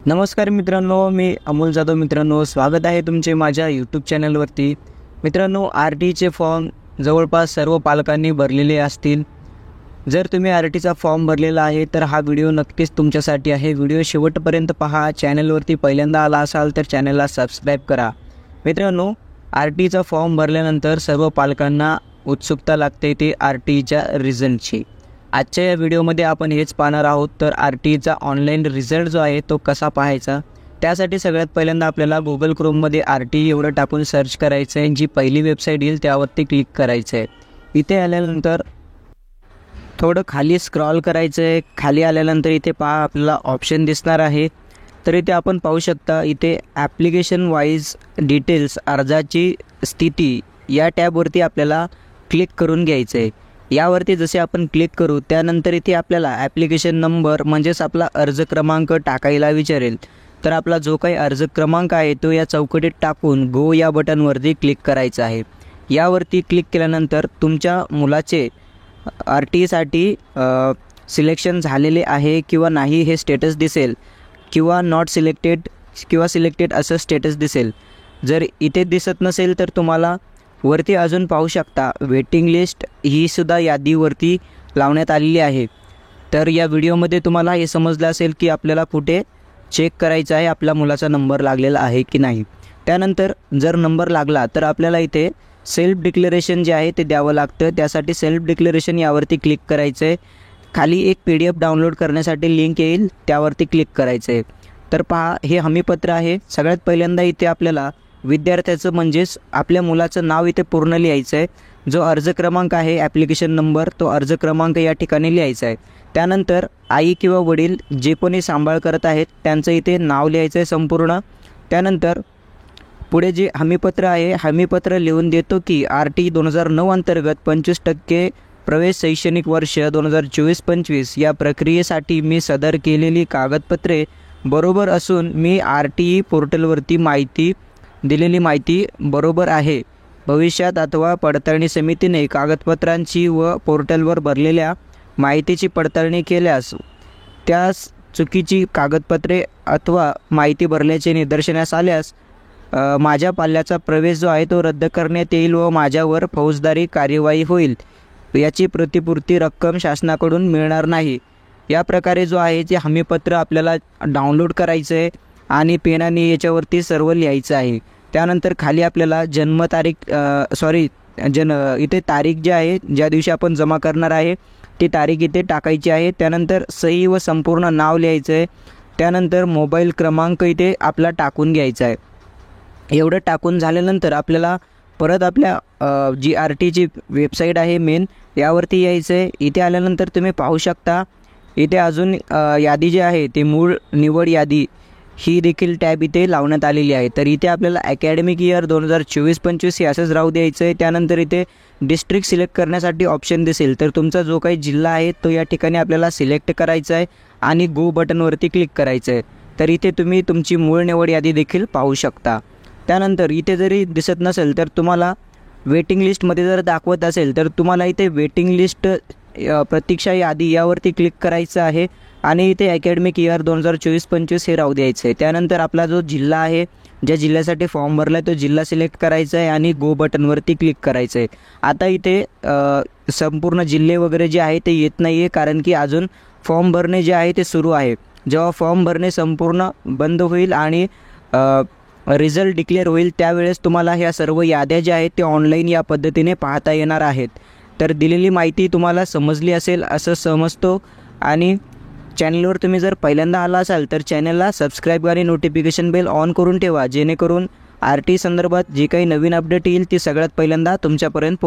नमस्कार मित्रांनो, मी अमोल जाधव. मित्रांनो, स्वागत आहे तुमचे माझ्या यूट्यूब चॅनलवरती. मित्रांनो, आर टीचे फॉर्म जवळपास सर्व पालकांनी भरलेले असतील. जर तुम्ही आर टीचा फॉर्म भरलेला आहे तर हा व्हिडिओ नक्कीच तुमच्यासाठी आहे. व्हिडिओ शेवटपर्यंत पहा. चॅनलवरती पहिल्यांदा आला असाल तर चॅनलला सबस्क्राईब करा. मित्रांनो, आर टीचा फॉर्म भरल्यानंतर सर्व पालकांना उत्सुकता लागते ते आर टीच्या रिझल्टची. आजच्या या व्हिडिओमध्ये आपण हेच पाहणार आहोत. तर आर टीचा ऑनलाईन रिझल्ट जो आहे तो कसा पाहायचा, त्यासाठी सगळ्यात पहिल्यांदा आपल्याला गुगल क्रोममध्ये आर टी एवढं टाकून सर्च करायचं आहे. जी पहिली वेबसाईट येईल त्यावरती क्लिक करायचं आहे. इथे आल्यानंतर थोडं खाली स्क्रॉल करायचं आहे. खाली आल्यानंतर इथे पहा आपल्याला ऑप्शन दिसणार आहे. तर इथे आपण पाहू शकता, इथे ॲप्लिकेशन वाईज डिटेल्स अर्जाची स्थिती या टॅबवरती आपल्याला क्लिक करून घ्यायचं आहे. यावरती जसे आपण क्लिक करू त्यानंतर इथे आपल्याला ॲप्लिकेशन नंबर म्हणजेच आपला अर्ज क्रमांक टाकायला विचारेल. तर आपला जो काही अर्ज क्रमांक आहे तो या चौकटीत टाकून गो या बटनवरती क्लिक करायचं आहे. यावरती क्लिक केल्यानंतर तुमच्या मुलाचे आर टीसाठी सिलेक्शन झालेले आहे किंवा नाही हे स्टेटस दिसेल, किंवा नॉट सिलेक्टेड किंवा सिलेक्टेड असं स्टेटस दिसेल. जर इथे दिसत नसेल तर तुम्हाला वरती अजून पाहू शकता वेटिंग लिस्ट ही सुद्धा यादीवरती लावण्यात आलेली आहे. तर या व्हिडिओमध्ये तुम्हाला हे समजलं असेल की आपल्याला कुठे चेक करायचं आहे आपल्या मुलाचा नंबर लागलेला आहे की नाही. त्यानंतर जर नंबर लागला तर आपल्याला इथे सेल्फ डिक्लेरेशन जे आहे ते द्यावं लागतं. त्यासाठी सेल्फ डिक्लेरेशन यावरती क्लिक करायचं आहे. खाली एक PDF डाउनलोड करण्यासाठी लिंक येईल, त्यावरती क्लिक करायचं आहे. तर पहा, हे हमीपत्र आहे. सगळ्यात पहिल्यांदा इथे आपल्याला विद्यार्थ्याचं म्हणजेच आपल्या मुलाचं नाव इथे पूर्ण लिहायचं आहे. जो अर्ज क्रमांक आहे ॲप्लिकेशन नंबर, तो अर्ज क्रमांक या ठिकाणी लिहायचा आहे. त्यानंतर आई किंवा वडील जे कोणी सांभाळ करत आहेत त्यांचं इथे नाव लिहायचं आहे संपूर्ण. त्यानंतर पुढे जे हमीपत्र आहे, हमीपत्र लिहून देतो की आर टी 2009 अंतर्गत 25% प्रवेश शैक्षणिक वर्ष 2024-25 या प्रक्रियेसाठी मी सदर केलेली कागदपत्रे बरोबर असून मी आर टी पोर्टलवरती दिलेली माहिती बरोबर आहे. भविष्यात अथवा पडताळणी समितीने कागदपत्रांची व पोर्टलवर भरलेल्या माहितीची पडताळणी केल्यास त्यास चुकीची कागदपत्रे अथवा माहिती भरल्याचे निदर्शनास आल्यास माझ्या पाल्याचा प्रवेश जो आहे तो रद्द करण्यात येईल व माझ्यावर फौजदारी कार्यवाही होईल. याची प्रतिपूर्ती रक्कम शासनाकडून मिळणार नाही. या प्रकारे जो आहे ते हमीपत्र आपल्याला डाउनलोड करायचं आहे आणि पेनाने याच्यावरती सर्व लिहायचं आहे. त्यानंतर खाली आपल्याला इथे तारीख जी आहे, ज्या दिवशी आपण जमा करणार आहे ती तारीख इथे टाकायची आहे. त्यानंतर सही व संपूर्ण नाव लिहायचं आहे. त्यानंतर मोबाईल क्रमांक इथे आपला टाकून घ्यायचा आहे. एवढं टाकून झाल्यानंतर आपल्याला परत आपल्या जी आर टीची वेबसाईट आहे मेन, यावरती यायचं आहे. इथे आल्यानंतर तुम्ही पाहू शकता इथे अजून यादी जी आहे ते मूळ निवड यादी ही देखील टॅब इथे लावण्यात आलेली आहे. तर इथे आपल्याला अकॅडमिक इयर 2024-25 हे असंच राहू द्यायचं आहे. त्यानंतर इथे डिस्ट्रिक्ट सिलेक्ट करण्यासाठी ऑप्शन दिसेल. तर तुमचा जो काही जिल्हा आहे तो या ठिकाणी आपल्याला सिलेक्ट करायचा आहे आणि गो बटनवरती क्लिक करायचं आहे. तर इथे तुम्ही तुमची मूळ निवड यादी देखील पाहू शकता. त्यानंतर इथे जरी दिसत नसेल तर तुम्हाला वेटिंग लिस्टमध्ये जर दाखवत असेल तर तुम्हाला इथे वेटिंग लिस्ट प्रतीक्षा यादी यावरती क्लिक करायचं आहे आणि इथे अकॅडमिक इयर 2024-25 हे राहू द्यायचं आहे. त्यानंतर आपला जो जिल्हा आहे, ज्या जिल्ह्यासाठी फॉर्म भरला आहे तो जिल्हा सिलेक्ट करायचा आहे आणि गो बटनवरती क्लिक करायचं आहे. आता इथे संपूर्ण जिल्हे वगैरे जे आहे ते येत नाही आहे, कारण की अजून फॉर्म भरणे जे आहे ते सुरू आहे. जेव्हा फॉर्म भरणे संपूर्ण बंद होईल आणि रिझल्ट डिक्लेअर होईल त्यावेळेस तुम्हाला ह्या सर्व याद्या ज्या आहेत ते ऑनलाईन या पद्धतीने पाहता येणार आहेत. तर दिलेली माहिती तुम्हाला समजली असेल असं समजतो. आणि चॅनलवर तुम्ही जर पहिल्यांदा आला असाल तर चॅनलला सबस्क्राईब आणि नोटिफिकेशन बेल ऑन करून ठेवा, जेणेकरून आर टी संदर्भात जी काही नवीन अपडेट येईल ती सगळ्यात पहिल्यांदा तुमच्यापर्यंत